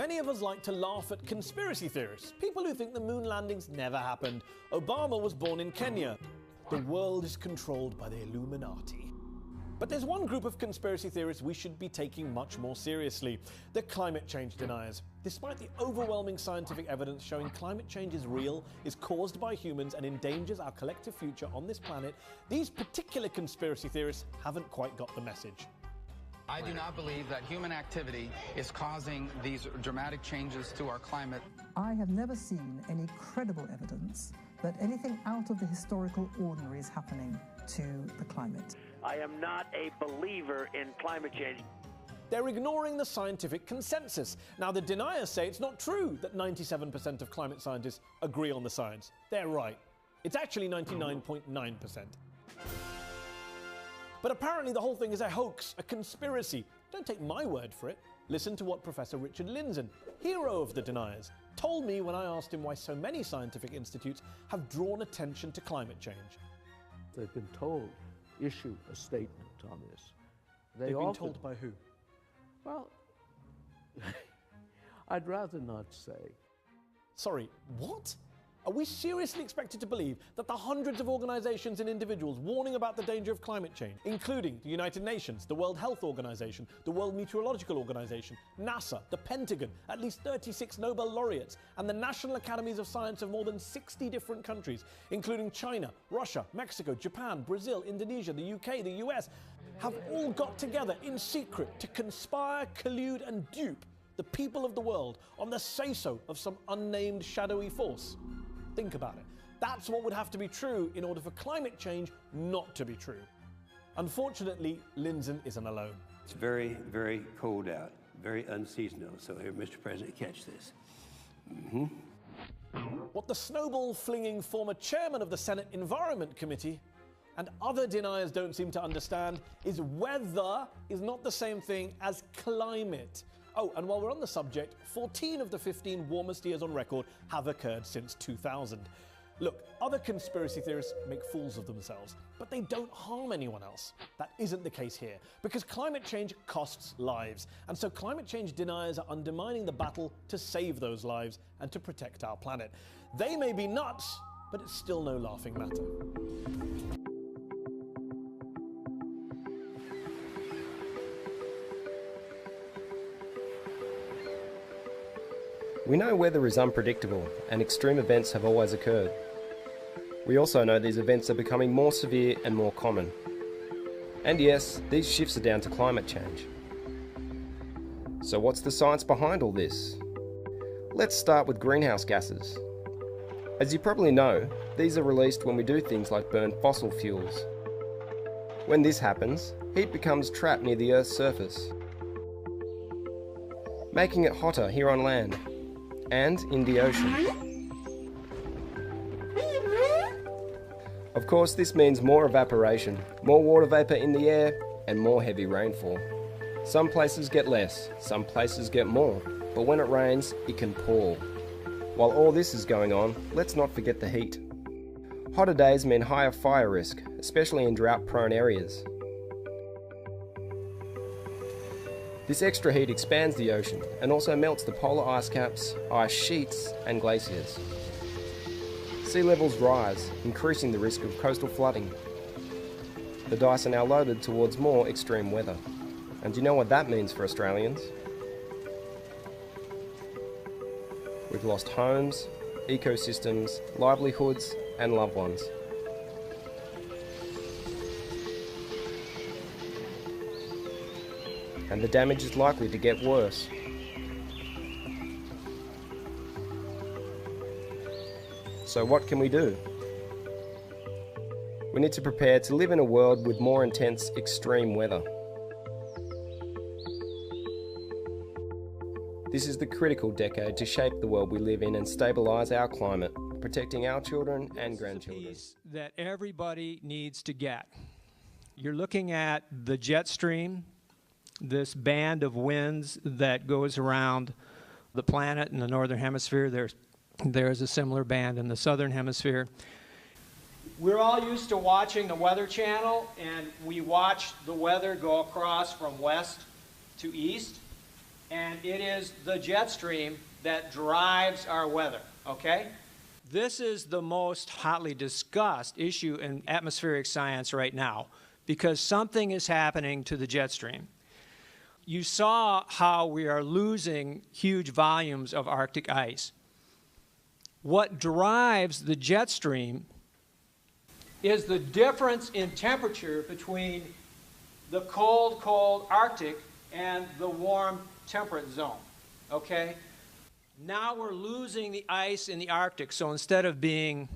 Many of us like to laugh at conspiracy theorists, people who think the moon landings never happened. Obama was born in Kenya. The world is controlled by the Illuminati. But there's one group of conspiracy theorists we should be taking much more seriously: the climate change deniers. Despite the overwhelming scientific evidence showing climate change is real, is caused by humans and endangers our collective future on this planet, these particular conspiracy theorists haven't quite got the message. I do not believe that human activity is causing these dramatic changes to our climate. I have never seen any credible evidence that anything out of the historical ordinary is happening to the climate. I am not a believer in climate change. They're ignoring the scientific consensus. Now, the deniers say it's not true that 97% of climate scientists agree on the science. They're right. It's actually 99.9%. But apparently the whole thing is a hoax, a conspiracy. Don't take my word for it. Listen to what Professor Richard Lindzen, hero of the deniers, told me when I asked him why so many scientific institutes have drawn attention to climate change. They've been told, issue a statement on this. They've been told by who? Well, I'd rather not say. Sorry, what? Are we seriously expected to believe that the hundreds of organizations and individuals warning about the danger of climate change, including the United Nations, the World Health Organization, the World Meteorological Organization, NASA, the Pentagon, at least 36 Nobel laureates, and the National Academies of Science of more than 60 different countries, including China, Russia, Mexico, Japan, Brazil, Indonesia, the UK, the US, have all got together in secret to conspire, collude, and dupe the people of the world on the say-so of some unnamed shadowy force? Think about it. That's what would have to be true in order for climate change not to be true. Unfortunately, Lindzen isn't alone. It's very, very cold out, very unseasonal. So here, Mr. President, catch this. What the snowball-flinging former chairman of the Senate Environment Committee and other deniers don't seem to understand is weather is not the same thing as climate. Oh, and while we're on the subject, 14 of the 15 warmest years on record have occurred since 2000. Look, other conspiracy theorists make fools of themselves, but they don't harm anyone else. That isn't the case here, because climate change costs lives, and so climate change deniers are undermining the battle to save those lives and to protect our planet. They may be nuts, but it's still no laughing matter. We know weather is unpredictable and extreme events have always occurred. We also know these events are becoming more severe and more common. And yes, these shifts are down to climate change. So what's the science behind all this? Let's start with greenhouse gases. As you probably know, these are released when we do things like burn fossil fuels. When this happens, heat becomes trapped near the Earth's surface, making it hotter here on land and in the ocean. Of course, this means more evaporation, more water vapour in the air, and more heavy rainfall. Some places get less, some places get more, but when it rains, it can pour. While all this is going on, let's not forget the heat. Hotter days mean higher fire risk, especially in drought-prone areas. This extra heat expands the ocean and also melts the polar ice caps, ice sheets and glaciers. Sea levels rise, increasing the risk of coastal flooding. The dice are now loaded towards more extreme weather. And do you know what that means for Australians? We've lost homes, ecosystems, livelihoods and loved ones. And the damage is likely to get worse. So what can we do? We need to prepare to live in a world with more intense extreme weather. This is the critical decade to shape the world we live in and stabilise our climate, protecting our children and grandchildren. Piece that everybody needs to get. You're looking at the jet stream, this band of winds that goes around the planet in the northern hemisphere. There's a similar band in the southern hemisphere. We're all used to watching the Weather Channel, and we watch the weather go across from west to east. and it is the jet stream that drives our weather, okay? This is the most hotly discussed issue in atmospheric science right now because something is happening to the jet stream. You saw how we are losing huge volumes of Arctic ice. What drives the jet stream is the difference in temperature between the cold, cold Arctic and the warm temperate zone, okay? Now we're losing the ice in the Arctic, so instead of being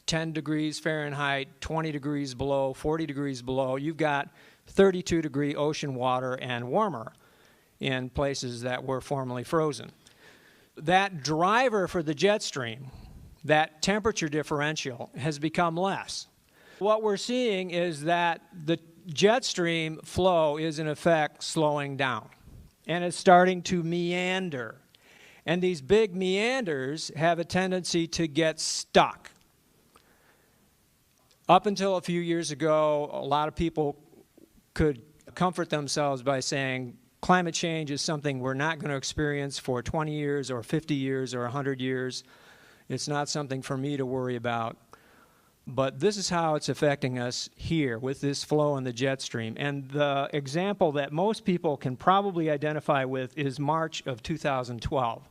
10 degrees Fahrenheit, 20 degrees below, 40 degrees below, you've got 32-degree ocean water and warmer in places that were formerly frozen. That driver for the jet stream, that temperature differential, has become less. What we're seeing is that the jet stream flow is in effect slowing down, and it's starting to meander. And these big meanders have a tendency to get stuck. Up until a few years ago, a lot of people could comfort themselves by saying climate change is something we're not going to experience for 20 years or 50 years or 100 years. It's not something for me to worry about. But this is how it's affecting us here with this flow in the jet stream. And the example that most people can probably identify with is March of 2012.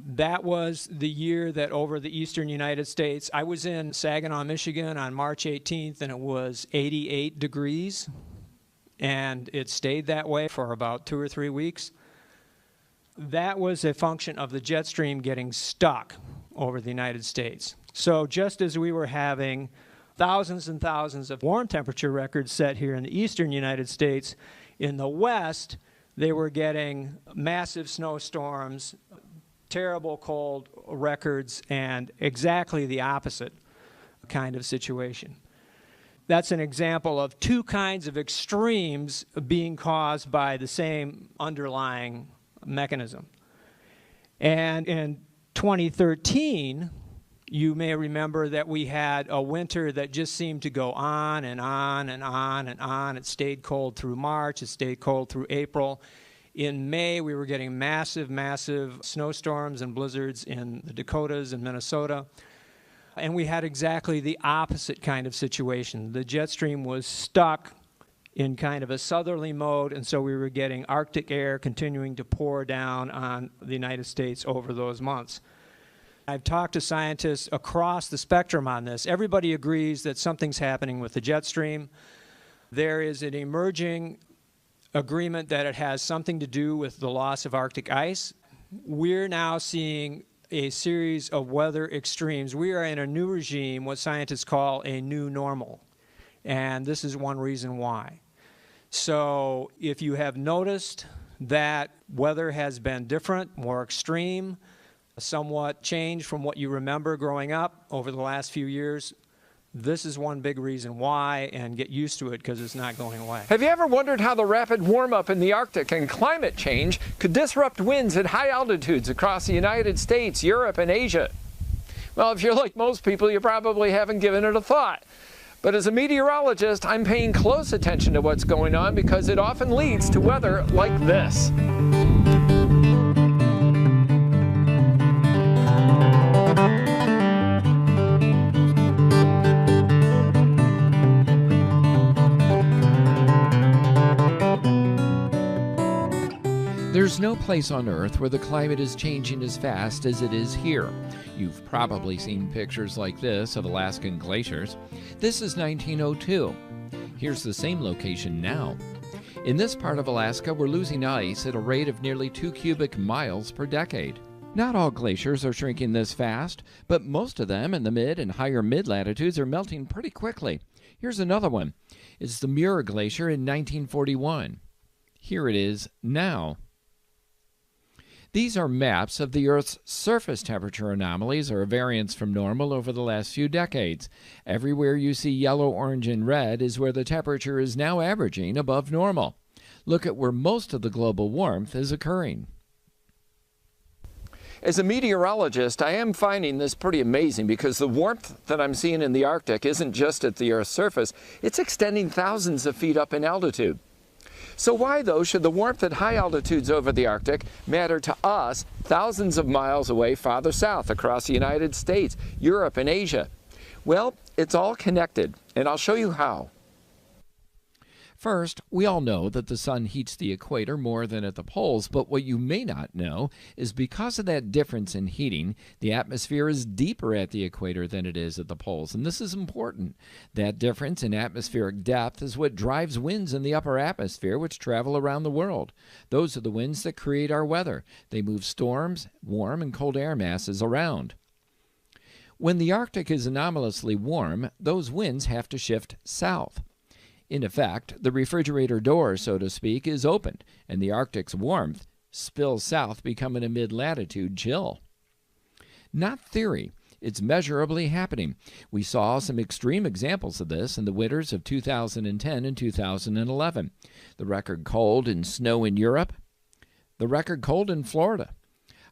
That was the year that over the eastern United States, I was in Saginaw, Michigan on March 18th, and it was 88 degrees. And it stayed that way for about 2 or 3 weeks. That was a function of the jet stream getting stuck over the United States. So just as we were having thousands and thousands of warm temperature records set here in the eastern United States, in the west, they were getting massive snowstorms, terrible cold records, and exactly the opposite kind of situation. That's an example of two kinds of extremes being caused by the same underlying mechanism. And in 2013, you may remember that we had a winter that just seemed to go on and on and on and on. It stayed cold through March. It stayed cold through April. In May, we were getting massive, massive snowstorms and blizzards in the Dakotas and Minnesota. And we had exactly the opposite kind of situation. The jet stream was stuck in kind of a southerly mode, and so we were getting Arctic air continuing to pour down on the United States over those months. I've talked to scientists across the spectrum on this. Everybody agrees that something's happening with the jet stream. There is an emerging agreement that it has something to do with the loss of Arctic ice. We're now seeing a series of weather extremes. We are in a new regime, what scientists call a new normal. And this is one reason why. So if you have noticed that weather has been different, more extreme, somewhat changed from what you remember growing up over the last few years, this is one big reason why, and get used to it because it's not going away. Have you ever wondered how the rapid warm-up in the Arctic and climate change could disrupt winds at high altitudes across the United States, Europe, and Asia? Well, if you're like most people, you probably haven't given it a thought. But as a meteorologist, I'm paying close attention to what's going on because it often leads to weather like this. There's no place on Earth where the climate is changing as fast as it is here. You've probably seen pictures like this of Alaskan glaciers. This is 1902. Here's the same location now. In this part of Alaska, we're losing ice at a rate of nearly 2 cubic miles per decade. Not all glaciers are shrinking this fast, but most of them in the mid and higher mid-latitudes are melting pretty quickly. Here's another one. It's the Muir Glacier in 1941. Here it is now. These are maps of the Earth's surface temperature anomalies, or variance from normal, over the last few decades. Everywhere you see yellow, orange, and red is where the temperature is now averaging above normal. Look at where most of the global warmth is occurring. As a meteorologist, I am finding this pretty amazing because the warmth that I'm seeing in the Arctic isn't just at the Earth's surface, it's extending thousands of feet up in altitude. So why, though, should the warmth at high altitudes over the Arctic matter to us thousands of miles away farther south across the United States, Europe, and Asia? Well, it's all connected, and I'll show you how. First, we all know that the sun heats the equator more than at the poles, but what you may not know is because of that difference in heating, the atmosphere is deeper at the equator than it is at the poles, and this is important. That difference in atmospheric depth is what drives winds in the upper atmosphere which travel around the world. Those are the winds that create our weather. They move storms, warm and cold air masses around. When the Arctic is anomalously warm, those winds have to shift south. In effect, the refrigerator door, so to speak, is opened, and the Arctic's warmth spills south, becoming a mid-latitude chill. Not theory. It's measurably happening. We saw some extreme examples of this in the winters of 2010 and 2011. The record cold and snow in Europe, the record cold in Florida,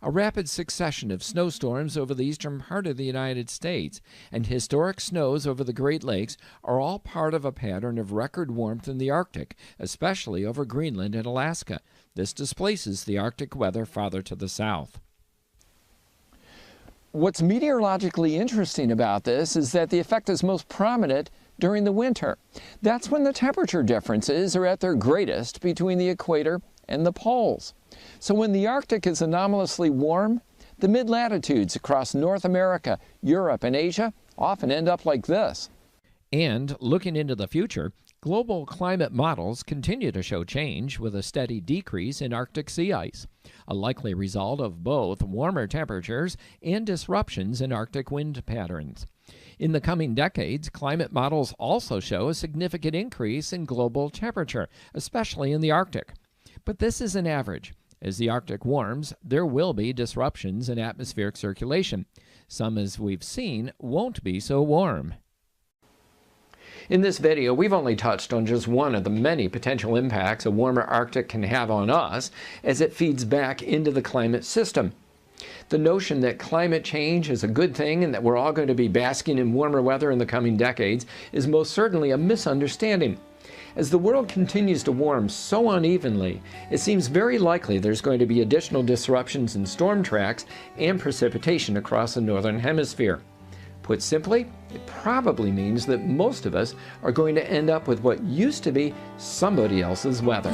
a rapid succession of snowstorms over the eastern part of the United States, and historic snows over the Great Lakes are all part of a pattern of record warmth in the Arctic, especially over Greenland and Alaska. This displaces the Arctic weather farther to the south. What's meteorologically interesting about this is that the effect is most prominent during the winter. That's when the temperature differences are at their greatest between the equator and the poles. So when the Arctic is anomalously warm, the mid-latitudes across North America, Europe, and Asia often end up like this. And looking into the future, global climate models continue to show change with a steady decrease in Arctic sea ice, a likely result of both warmer temperatures and disruptions in Arctic wind patterns. In the coming decades, climate models also show a significant increase in global temperature, especially in the Arctic. But this is an average. As the Arctic warms, there will be disruptions in atmospheric circulation. Some, as we've seen, won't be so warm. In this video, we've only touched on just one of the many potential impacts a warmer Arctic can have on us as it feeds back into the climate system. The notion that climate change is a good thing and that we're all going to be basking in warmer weather in the coming decades is most certainly a misunderstanding. As the world continues to warm so unevenly, it seems very likely there's going to be additional disruptions in storm tracks and precipitation across the northern hemisphere. Put simply, it probably means that most of us are going to end up with what used to be somebody else's weather.